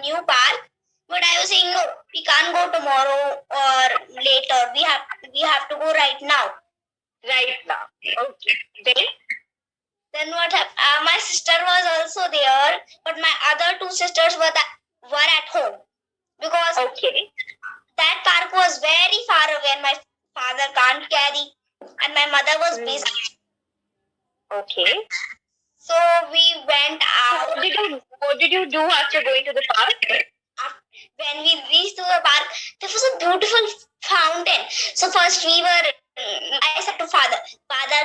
new park. But I was saying, no, we can't go tomorrow or later. We have to go right now. Right now. Okay. Then what happened? My sister was also there, but my other two sisters were at home because that park was very far away and my father can't carry and my mother was busy. Okay. So we went out. What did you do after going to the park? When we reached to the park, there was a beautiful fountain. So first I said to father,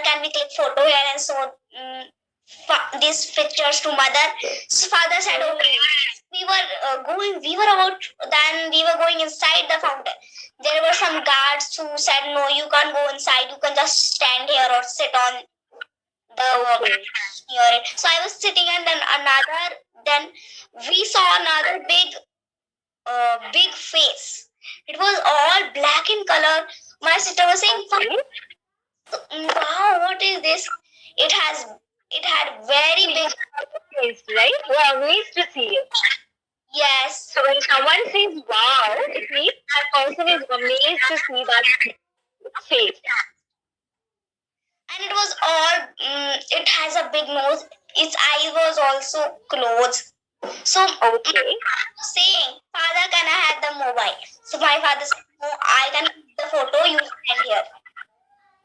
can we click photo here and show these pictures to mother? So father said, okay. We were going inside the fountain. There were some guards who said, no, you can't go inside. You can just stand here or sit on the near it. So I was sitting and then we saw another big face. It was all black in color. My sister was saying, wow, what is this? It had very big face, right? We're amazed to see it. Yes. So when someone says wow, it means that person is amazed to see that face. And it was it has a big nose. Its eye was also closed. So saying, father, can I have the mobile? So my father said, no, I can keep the photo, you stand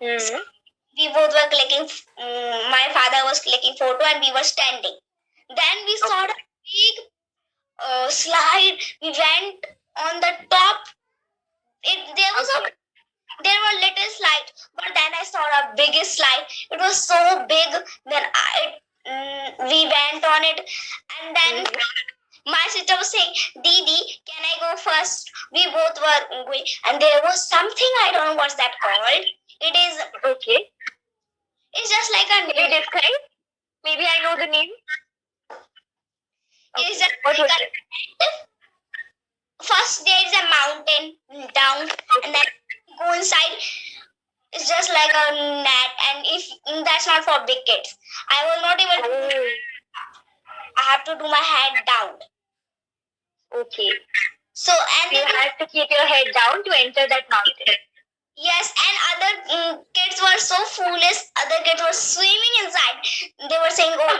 here. So we both were clicking, my father was clicking photo and we were standing. Then we saw a big slide. We went on the top. There were little slides, but then I saw a biggest slide. It was so big. Then we went on it, and then my sister was saying, Didi, can I go first? We both were going, and there was something, I don't know what's that called. It is it's just like a name. Can you describe? Maybe I know the name. It's just what was it? First there is a mountain down, and then go inside. It's just like a net, and if that's not for big kids. I was not able to. I have to do my head down. Okay. So you have to keep your head down to enter that mountain. Yes, and other kids were so foolish. Other kids were swimming inside. They were saying, "Oh,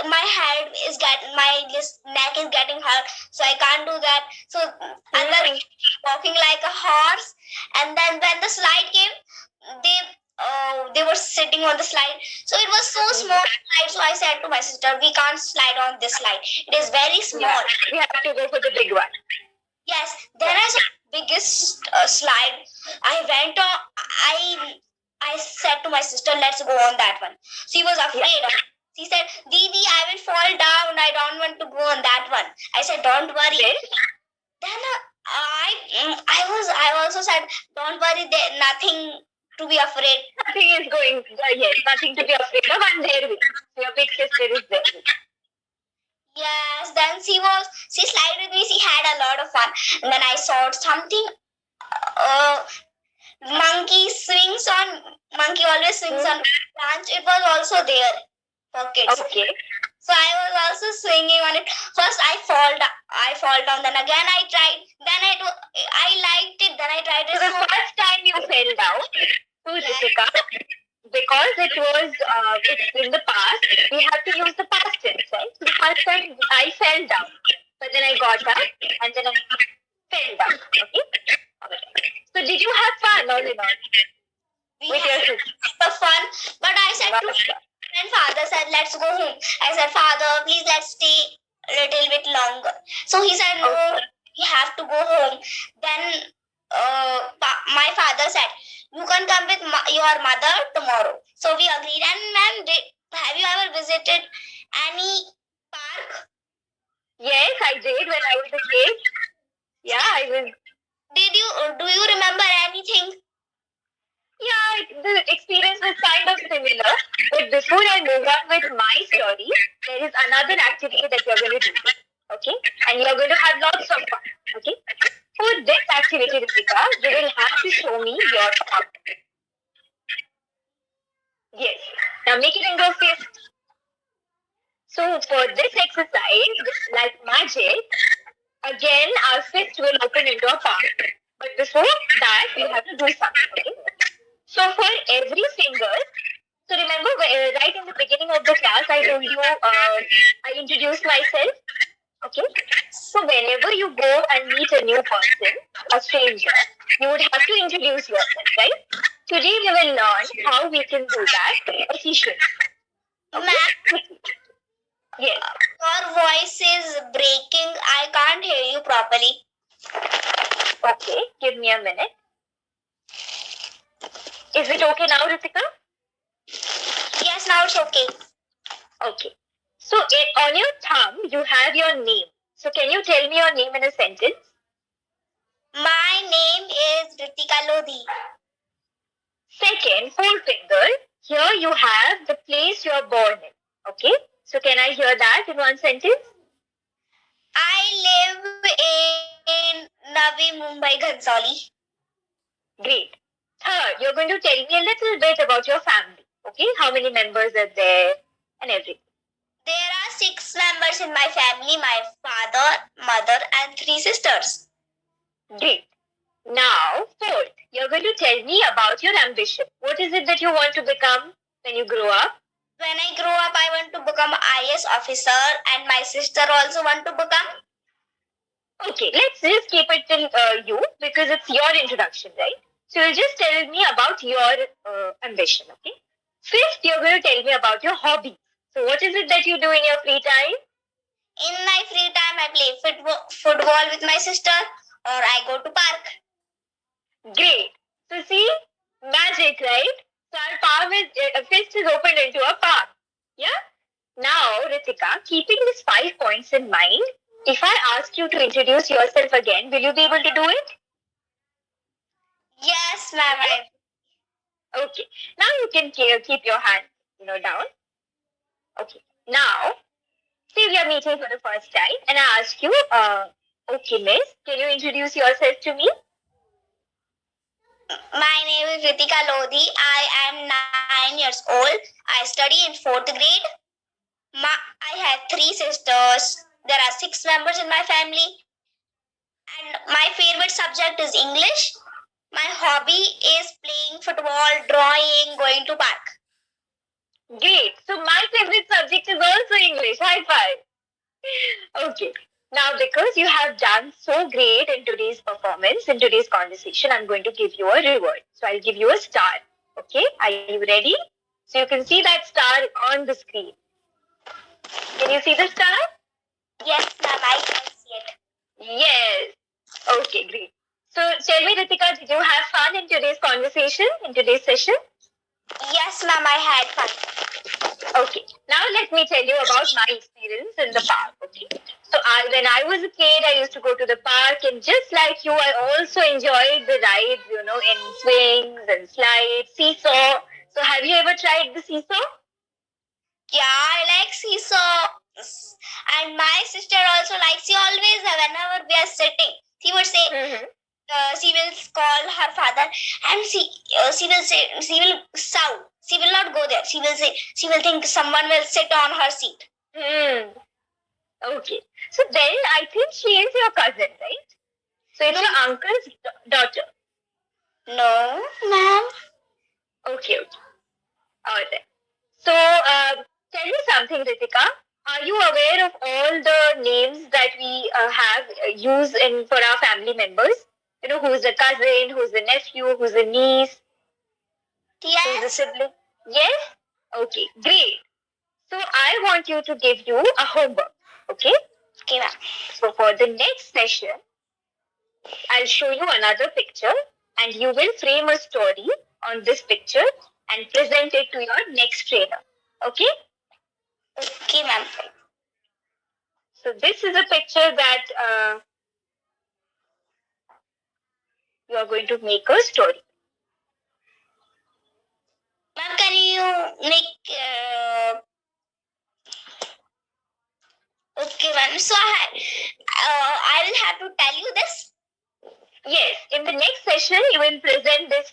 my head is my neck is getting hurt, so I can't do that." So other walking like a horse, and then when the slide came, they were sitting on the slide. So it was so small slide. So I said to my sister, "We can't slide on this slide. It is very small. We have to go for the big one." Yes, there is a biggest slide. I went on. I said to my sister, "Let's go on that one." She was afraid. Yeah. She said, "Didi, I will fall down. I don't want to go on that one." I said, "Don't worry." Then I also said, "Don't worry. There nothing to be afraid. Nothing is going. Yes, nothing to be afraid of. And there we. Your big sister is there." Yes. Then she slid with me. She had a lot of fun. And then I saw something. Monkey always swings on branch. It was also there for kids. Okay. So I was also swinging on it. First I fall down. Then again I tried. Then I liked it. Then I tried it. So the first time you fell down to Ritika, because it was it's in the past, we have to use the past tense, right? So the first time I fell down, but then I got up and then I fell down. Okay. So did you have fun or not? We had the fun, but I said to and father said, "Let's go home." I said, "Father, please let's stay a little bit longer." So he said, "No, we have to go home." Then my father said, "You can come with your mother tomorrow." So we agreed. And ma'am, have you ever visited any park? Yes, I did when I was a kid. Yeah, I was. Do you remember anything? Yeah, the experience was kind of similar. But before I move on with my story, there is another activity that you're going to do. Okay? And you're going to have lots of fun. Okay? For this activity, Ritika, you will have to show me your thumb. Yes. Now make it into a fist. So for this exercise, like magic, again our fist will open into a palm. But before that, we have to do something. Okay? So for every finger, so remember right in the beginning of the class, I told you I introduced myself. Okay. So whenever you go and meet a new person, a stranger, you would have to introduce yourself, right? Today we will learn how we can do that efficiently. Okay? Ma'am, Yes. your voice is breaking. I can't hear you properly. Okay. Give me a minute. Is it okay now, Ritika? Yes, now it's okay. Okay. So on your thumb, you have your name. So can you tell me your name in a sentence? My name is Ritika Lodhi. Second, forefinger. Here you have the place you are born in. Okay. So can I hear that in one sentence? I live in Navi Mumbai, Ghansali. Great. Third, you're going to tell me a little bit about your family. Okay. How many members are there and everything. There are 6 members in my family, my father, mother, and 3 sisters. Great. Now, fourth, you're going to tell me about your ambition. What is it that you want to become when you grow up? When I grow up, I want to become an IAS officer, and my sister also want to become. Okay, let's just keep it till you because it's your introduction, right? So you'll just tell me about your ambition, okay? Fifth, you're going to tell me about your hobby. So what is it that you do in your free time? In my free time, I play football with my sister, or I go to park. Great. So see, magic, right? So our palm is, fist is opened into a palm. Yeah? Now, Ritika, keeping these 5 points in mind, if I ask you to introduce yourself again, will you be able to do it? Yes, ma'am. Okay. Now you can keep your hand, down. Okay. Now, say we are meeting for the first time, and I ask you, okay, miss, can you introduce yourself to me? My name is Ritika Lodhi. I am 9 years old. I study in 4th grade. I have 3 sisters. There are 6 members in my family. And my favorite subject is English. My hobby is playing football, drawing, going to park. Great. So my favorite subject is also English. High five. Okay. Now, because you have done so great in today's performance, in today's conversation, I'm going to give you a reward. So I'll give you a star. Okay? Are you ready? So you can see that star on the screen. Can you see the star? Yes, ma'am, I can see it. Yes. Okay, great. So tell me, Ritika, did you have fun in today's conversation, in today's session? Yes, ma'am, I had fun. Okay, now let me tell you about my experience in the park. Okay, so when I was a kid, I used to go to the park, and just like you, I also enjoyed the rides, in swings and slides, seesaw. So have you ever tried the seesaw? Yeah, I like seesaw. And my sister also likes. She always, whenever we are sitting, she would say, she will call her father, and she will say, she will shout. She will not go there. She will think someone will sit on her seat. Okay. So then I think she is your cousin, right? So it's your uncle's daughter. No, ma'am. Okay. Alright. So tell me something, Ritika. Are you aware of all the names that we have used for our family members? Who's a cousin, who's a nephew, who's a niece, who's a sibling? Yes? Okay, great. So I want you to give you a homework, okay? Okay, ma'am. So for the next session, I'll show you another picture and you will frame a story on this picture and present it to your next trainer, okay? Okay, ma'am. So this is a picture that you are going to make a story. Ma'am, can you make... Okay, ma'am. So I will have to tell you this? Yes. In the next session, you will present this